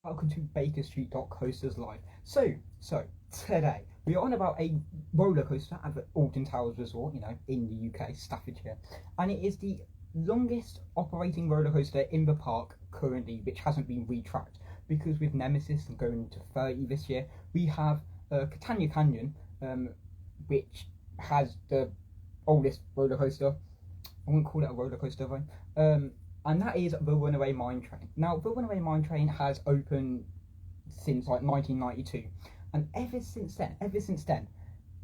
welcome to Bakerstreet.coasters live. So today we are on about a roller coaster at the Alton Towers Resort, in the UK, Staffordshire, and it is the longest operating roller coaster in the park currently, which hasn't been retracked, because with Nemesis and going to 30 this year, we have Katanga Canyon, which has the oldest roller coaster. I wouldn't call it a roller coaster though. And that is the Runaway Mine Train. Now, the Runaway Mine Train has opened since like 1992, and ever since then,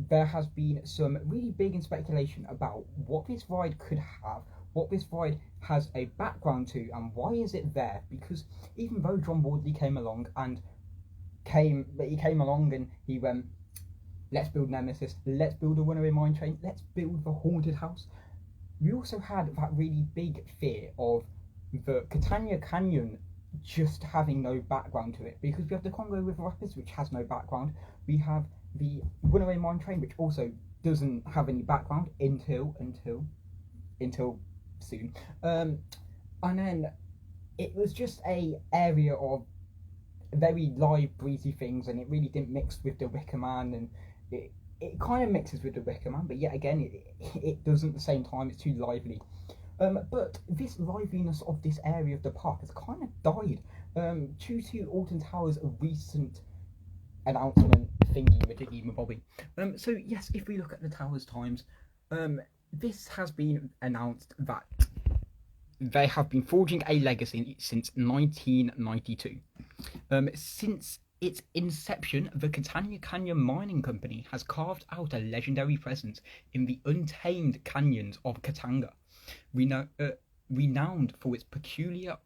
there has been some really big speculation about what this ride could have, what this ride has a background to, and why is it there? Because even though John Wardley came along and he went, let's build Nemesis, let's build a Runaway Mine Train, let's build the haunted house. We also had that really big fear of the Katanga Canyon just having no background to it, because we have the Congo River Rapids, which has no background. We have the Runaway Mine Train, which also doesn't have any background until soon. And then it was just a area of very live, breezy things, and it really didn't mix with the Wicker Man, and it kind of mixes with the Wicker Man, but yet again, it doesn't at the same time. It's too lively. But this liveliness of this area of the park has kind of died due to Alton Towers' recent announcement thingy with the Bobby. So yes, if we look at the Towers Times, this has been announced that they have been forging a legacy since 1992. Since its inception, the Katanga Canyon Mining Company has carved out a legendary presence in the untamed canyons of Katanga, renowned for its peculiar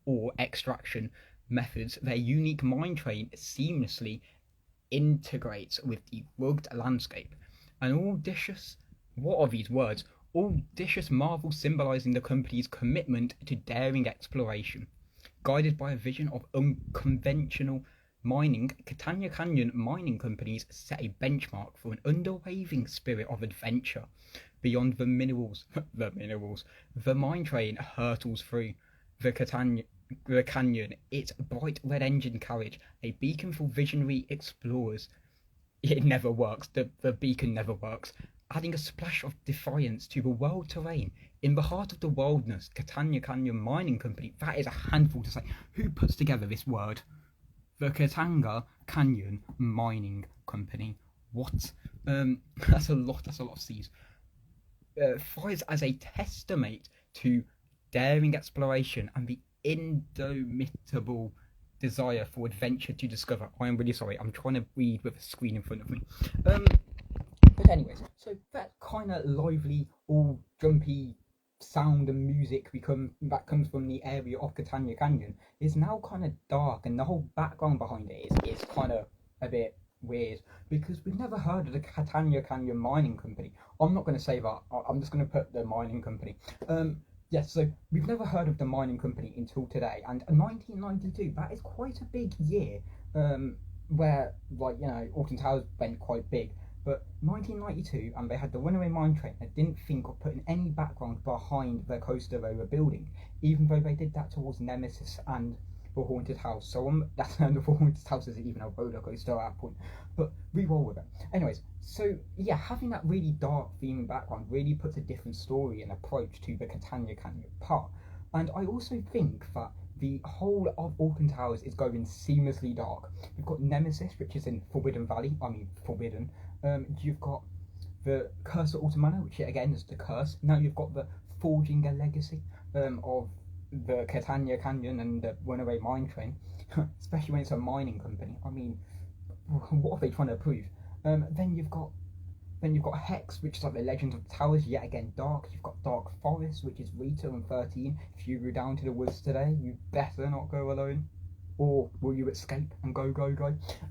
ore extraction methods. Their unique mine train seamlessly integrates with the rugged landscape. An audacious marvel symbolising the company's commitment to daring exploration. Guided by a vision of unconventional mining, Katanga Canyon Mining Companies set a benchmark for an unwavering spirit of adventure. Beyond the minerals, the mine train hurtles through the canyon, its bright red engine carriage, a beacon for visionary explorers. It never works, the beacon never works, adding a splash of defiance to the world terrain. In the heart of the wilderness, Katanga Canyon Mining Company, that is a handful to say. Who puts together this word? The Katanga Canyon Mining Company. What? That's a lot of C's. Thrives as a testament to daring exploration and the indomitable desire for adventure to discover. I am really sorry, I'm trying to read with a screen in front of me. But anyways, so that kind of lively, all jumpy sound and music that comes from the area of Katanga Canyon is now kind of dark, and the whole background behind it is kind of a bit weird, because we've never heard of the Katanga Canyon Mining Company. I'm not going to say that, I'm just going to put the mining company. Yes, so we've never heard of the mining company until today, and 1992, that is quite a big year, where, Alton Towers went quite big. But 1992, and they had the Runaway Mine Train. They didn't think of putting any background behind the coaster they were building, even though they did that towards Nemesis and the Haunted House. So that's the Haunted House isn't even a roller coaster at that point, but we roll with it. Anyways, so yeah, having that really dark theme background really puts a different story and approach to the Katanga Canyon Park. And I also think that the whole of Alton Towers is going seamlessly dark. You've got Nemesis, which is in Forbidden Valley. Forbidden. You've got the Curse of Alton Manor, which again is the curse. Now you've got the forging a legacy of the Katanga Canyon and the Runaway Mine Train, especially when it's a mining company. I mean, what are they trying to prove? Then you've got Hex, which is like the Legend of the Towers, yet again dark. You've got Dark Forest, which is Rita and 13. If you go down to the woods today, you better not go alone, or will you escape and go?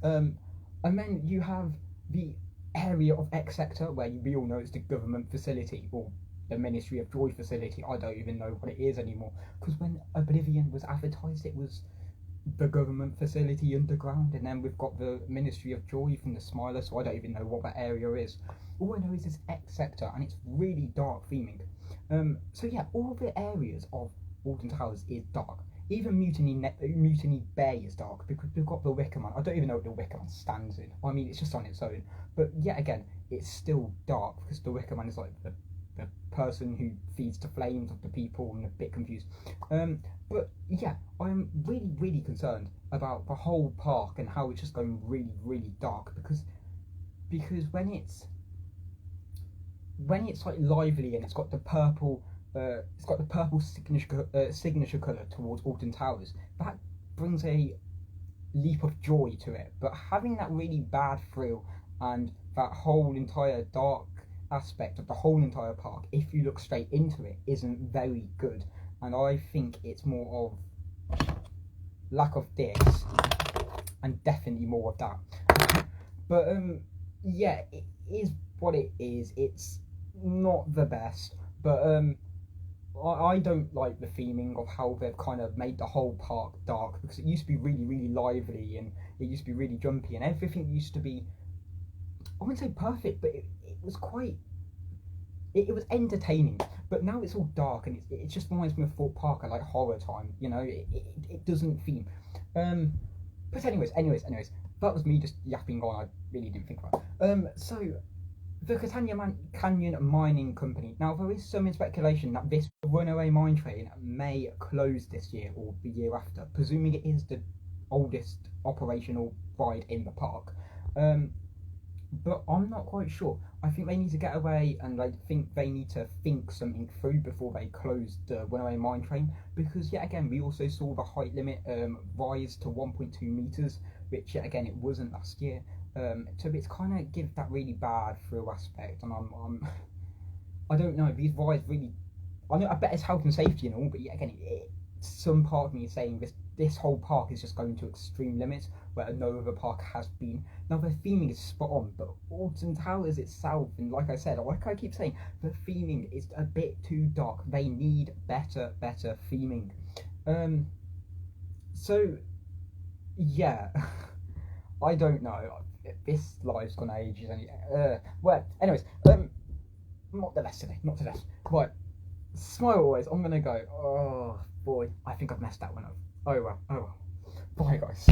And then you have the area of X Sector, where we all know it's the government facility, or the Ministry of Joy facility. I don't even know what it is anymore, because when Oblivion was advertised, it was the government facility underground, and then we've got the Ministry of Joy from the Smiler, so I don't even know what that area is. All I know is this X Sector, and it's really dark theming. So yeah, all the areas of Alton Towers is dark. even Mutiny Bay is dark because we've got the Wicker Man. I don't even know what the Wicker Man stands in. I mean, it's just on its own. But yet again, it's still dark because the Wicker Man is like the person who feeds the flames of the people. I'm a bit confused. But yeah, I'm really concerned about the whole park and how it's just going really dark because when it's like lively and it's got the purple signature colour towards Alton Towers, that brings a leap of joy to it. But having that really bad thrill and that whole entire dark aspect of the whole entire park, if you look straight into it, isn't very good. And I think it's more of lack of this and definitely more of that. But yeah, it is what it is. It's not the best, but I don't like the theming of how they've kind of made the whole park dark, because it used to be really lively and it used to be really jumpy and everything used to be, I wouldn't say perfect, but it was quite, it was entertaining. But now it's all dark and it just reminds me of Thorpe Park at like horror time, you know. It doesn't theme. But anyways, that was me just yapping on. I really didn't think about it. So the Katanga Canyon Mining Company. Now, there is some speculation that this Runaway Mine Train may close this year or the year after, presuming it is the oldest operational ride in the park. But I'm not quite sure. I think they need to get away, and I think they need to think something through before they close the Runaway Mine Train, because yet again we also saw the height limit rise to 1.2 meters, which yet again it wasn't last year. So it's kind of gives that really bad thrill aspect, and I don't know, these rides really, I bet it's health and safety and all, but yet again some part of me is saying this whole park is just going to extreme limits where no other park has been. Now the theming is spot on, but Alton Towers itself, and like I said, like I keep saying, the theming is a bit too dark. They need better theming. So yeah, I don't know. This live's gone ages. Well, anyways, not the less today, not the less. Right, smile always. I'm gonna go. Oh boy, I think I've messed that one up. Oh well. Bye guys.